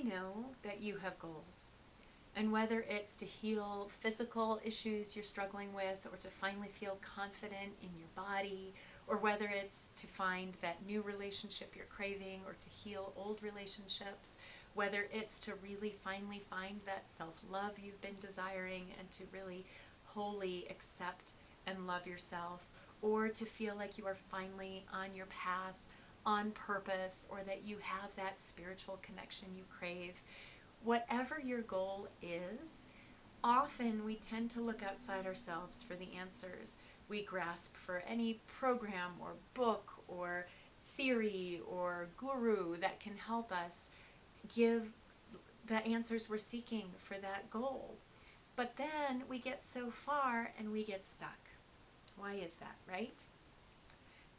I know that you have goals. And whether it's to heal physical issues you're struggling with, or to finally feel confident in your body, or whether it's to find that new relationship you're craving, or to heal old relationships, whether it's to really finally find that self-love you've been desiring and to really wholly accept and love yourself, or to feel like you are finally on your path, on purpose, or that you have that spiritual connection you crave. Whatever your goal is, often we tend to look outside ourselves for the answers. We grasp for any program or book or theory or guru that can help us give the answers we're seeking for that goal. But then we get so far and we get stuck. Why is that, right?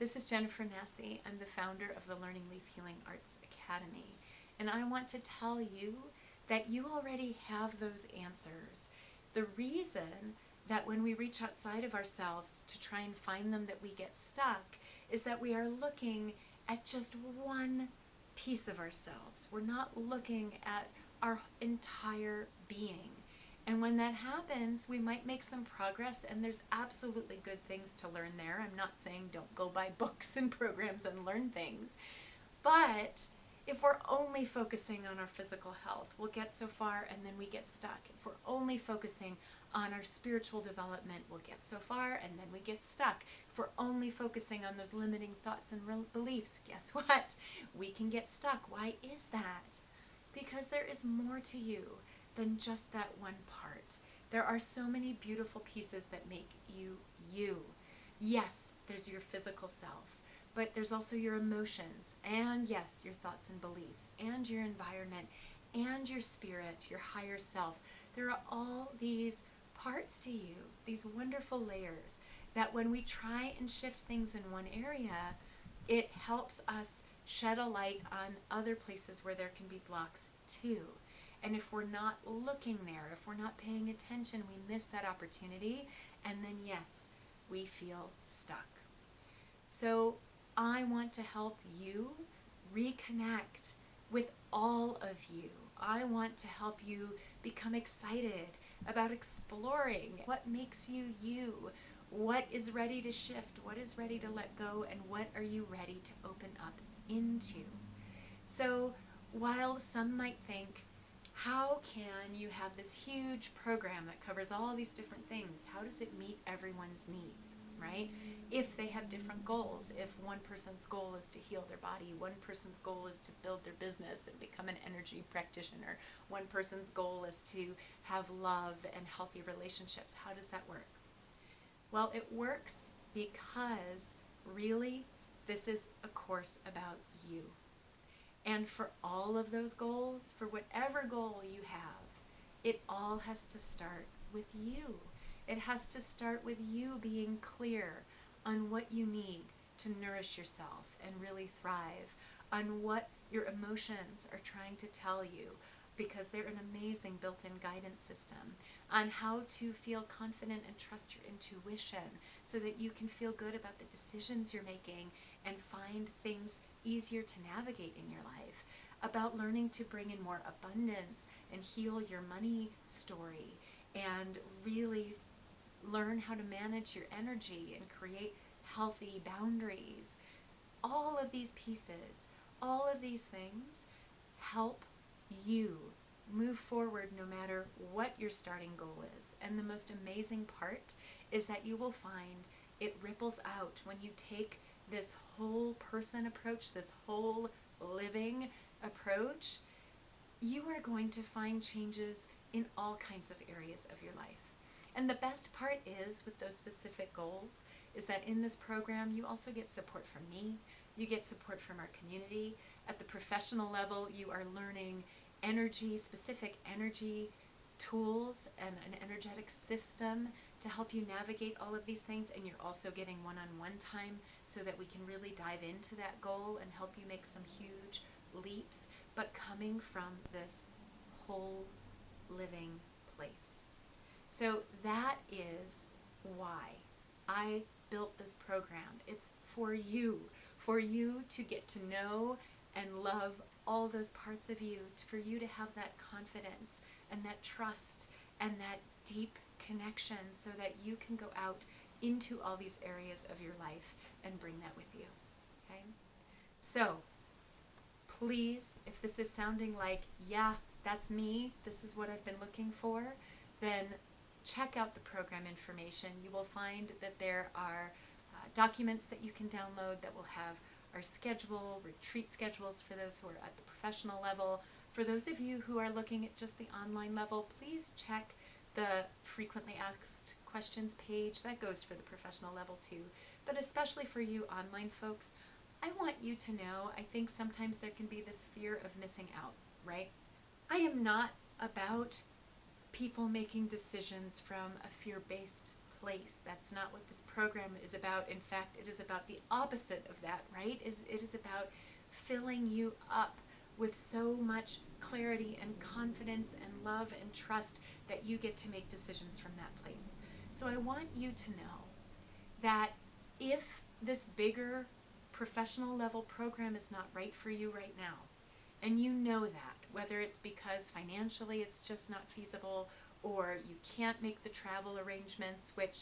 This is Jennifer Nassi. I'm the founder of the Learning Leaf Healing Arts Academy. And I want to tell you that you already have those answers. The reason that when we reach outside of ourselves to try and find them that we get stuck is that we are looking at just one piece of ourselves. We're not looking at our entire being. And when that happens, we might make some progress, and there's absolutely good things to learn there. I'm not saying don't go buy books and programs and learn things. But if we're only focusing on our physical health, we'll get so far and then we get stuck. If we're only focusing on our spiritual development, we'll get so far and then we get stuck. If we're only focusing on those limiting thoughts and beliefs, guess what? We can get stuck. Why is that? Because there is more to you than just that one part. There are so many beautiful pieces that make you you. Yes, there's your physical self, but there's also your emotions, and yes, your thoughts and beliefs, and your environment, and your spirit, your higher self. There are all these parts to you, these wonderful layers, that when we try and shift things in one area, it helps us shed a light on other places where there can be blocks too. And if we're not looking there, if we're not paying attention, we miss that opportunity, and then yes, we feel stuck. So I want to help you reconnect with all of you. I want to help you become excited about exploring what makes you you, what is ready to shift, what is ready to let go, and what are you ready to open up into. So while some might think, how can you have this huge program that covers all these different things? How does it meet everyone's needs, right? If they have different goals, if one person's goal is to heal their body, one person's goal is to build their business and become an energy practitioner, one person's goal is to have love and healthy relationships, how does that work? Well, it works because really this is a course about you. And for all of those goals, for whatever goal you have, it all has to start with you. It has to start with you being clear on what you need to nourish yourself and really thrive, on what your emotions are trying to tell you, because they're an amazing built-in guidance system, on how to feel confident and trust your intuition so that you can feel good about the decisions you're making and find things easier to navigate in your life, about learning to bring in more abundance and heal your money story and really learn how to manage your energy and create healthy boundaries. All of these pieces, all of these things help you move forward no matter what your starting goal is. And the most amazing part is that you will find it ripples out when you take this whole person approach, this whole living approach. You are going to find changes in all kinds of areas of your life. And the best part is, with those specific goals, is that in this program you also get support from me, you get support from our community. At the professional level, you are learning specific energy tools and an energetic system to help you navigate all of these things, and you're also getting one-on-one time so that we can really dive into that goal and help you make some huge leaps, but coming from this whole living place. So that is why I built this program. It's for you to get to know and love all those parts of you, for you to have that confidence and that trust and that deep connection so that you can go out into all these areas of your life and bring that with you. Okay? So, please, if this is sounding like, yeah, that's me, this is what I've been looking for, then check out the program information. You will find that there are documents that you can download that will have our schedule, retreat schedules for those who are at the professional level. For those of you who are looking at just the online level, please check the frequently asked questions page. That goes for the professional level too. But especially for you online folks, I want you to know, I think sometimes there can be this fear of missing out, right? I am not about people making decisions from a fear-based place. That's not what this program is about. In fact, it is about the opposite of that, right? It is about filling you up with so much clarity and confidence and love and trust that you get to make decisions from that place. So I want you to know that if this bigger professional level program is not right for you right now, and you know that, whether it's because financially it's just not feasible or you can't make the travel arrangements, which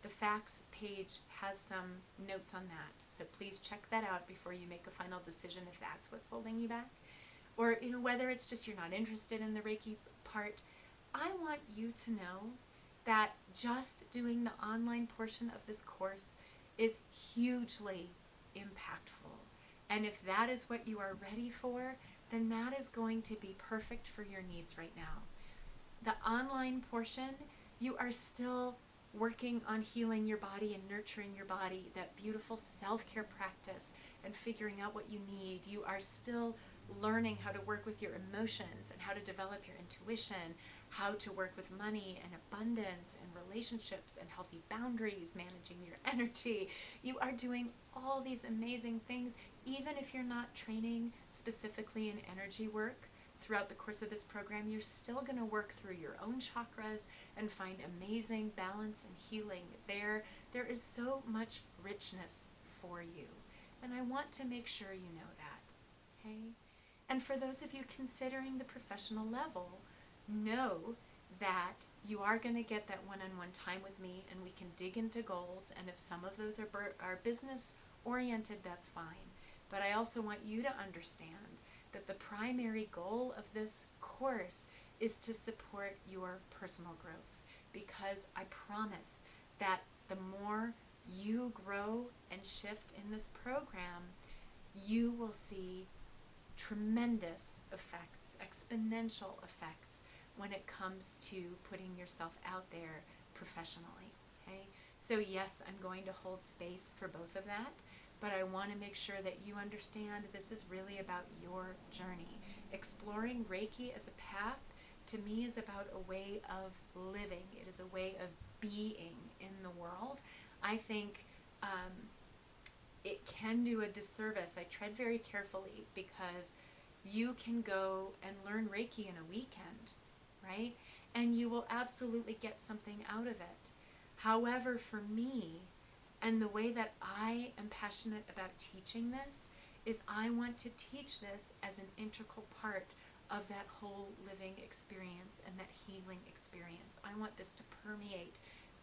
the facts page has some notes on that. So please check that out before you make a final decision if that's what's holding you back. Or whether it's just you're not interested in the Reiki part, I want you to know that just doing the online portion of this course is hugely impactful. And if that is what you are ready for, then that is going to be perfect for your needs right now. The online portion, you are still working on healing your body and nurturing your body, that beautiful self-care practice and figuring out what you need. You are still learning how to work with your emotions and how to develop your intuition, how to work with money and abundance and relationships and healthy boundaries, managing your energy. You are doing all these amazing things, even if you're not training specifically in energy work. Throughout the course of this program, you're still going to work through your own chakras and find amazing balance and healing there. There is so much richness for you, and I want to make sure you know that, okay? And for those of you considering the professional level, know that you are going to get that one-on-one time with me, and we can dig into goals, and if some of those are business-oriented, that's fine. But I also want you to understand that the primary goal of this course is to support your personal growth, because I promise that the more you grow and shift in this program, you will see tremendous effects, exponential effects when it comes to putting yourself out there professionally, okay? So yes, I'm going to hold space for both of that, but I want to make sure that you understand this is really about your journey. Exploring Reiki as a path, to me, is about a way of living. It is a way of being in the world. I think it can do a disservice. I tread very carefully because you can go and learn Reiki in a weekend, right? And you will absolutely get something out of it. However, for me, and the way that I am passionate about teaching this, is I want to teach this as an integral part of that whole living experience and that healing experience. I want this to permeate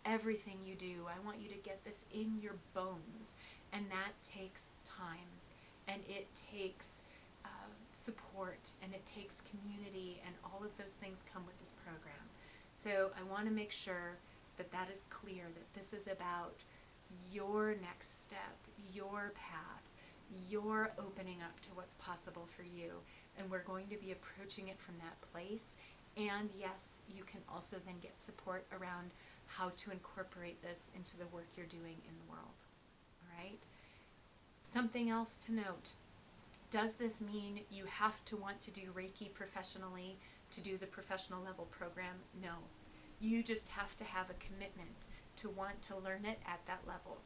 everything you do. I want you to get this in your bones, and that takes time, and it takes support, and it takes community, and all of those things come with this program. So I want to make sure that that is clear, that this is about your next step, your path, your opening up to what's possible for you, and we're going to be approaching it from that place. And yes, you can also then get support around how to incorporate this into the work you're doing in the world. All right? Something else to note. Does this mean you have to want to do Reiki professionally to do the professional level program? No. You just have to have a commitment to want to learn it at that level,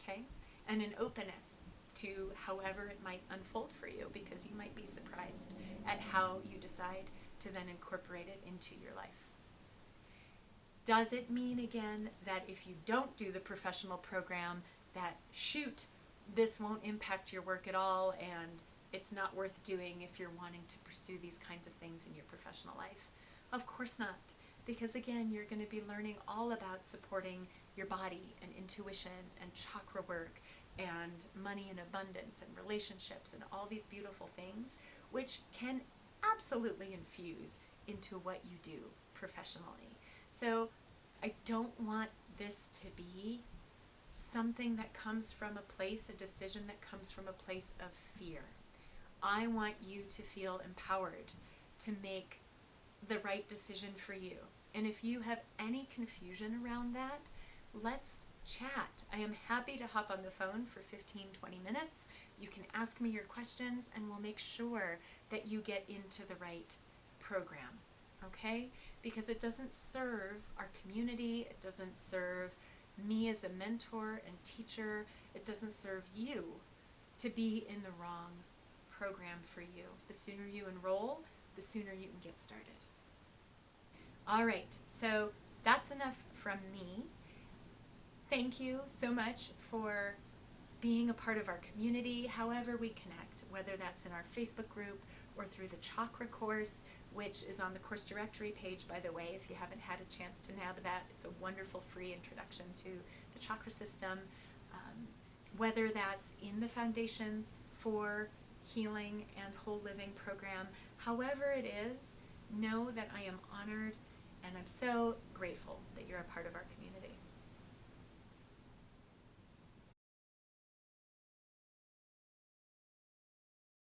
okay? And an openness to however it might unfold for you, because you might be surprised at how you decide to then incorporate it into your life. Does it mean, again, that if you don't do the professional program, that shoot, this won't impact your work at all, and it's not worth doing if you're wanting to pursue these kinds of things in your professional life. Of course not, because again, you're going to be learning all about supporting your body and intuition and chakra work and money and abundance and relationships and all these beautiful things, which can absolutely infuse into what you do professionally. So I don't want this to be something that comes from a place, a decision that comes from a place of fear. I want you to feel empowered to make the right decision for you. And if you have any confusion around that, let's chat. I am happy to hop on the phone for 15-20 minutes. You can ask me your questions and we'll make sure that you get into the right program, okay? Because it doesn't serve our community, it doesn't serve me as a mentor and teacher, it doesn't serve you to be in the wrong program for you. The sooner you enroll, the sooner you can get started. All right, so that's enough from me. Thank you so much for being a part of our community, however we connect, whether that's in our Facebook group or through the chakra course, which is on the course directory page, by the way, if you haven't had a chance to nab that. It's a wonderful free introduction to the chakra system. Whether that's in the Foundations for Healing and Whole Living program, however it is, know that I am honored and I'm so grateful that you're a part of our community.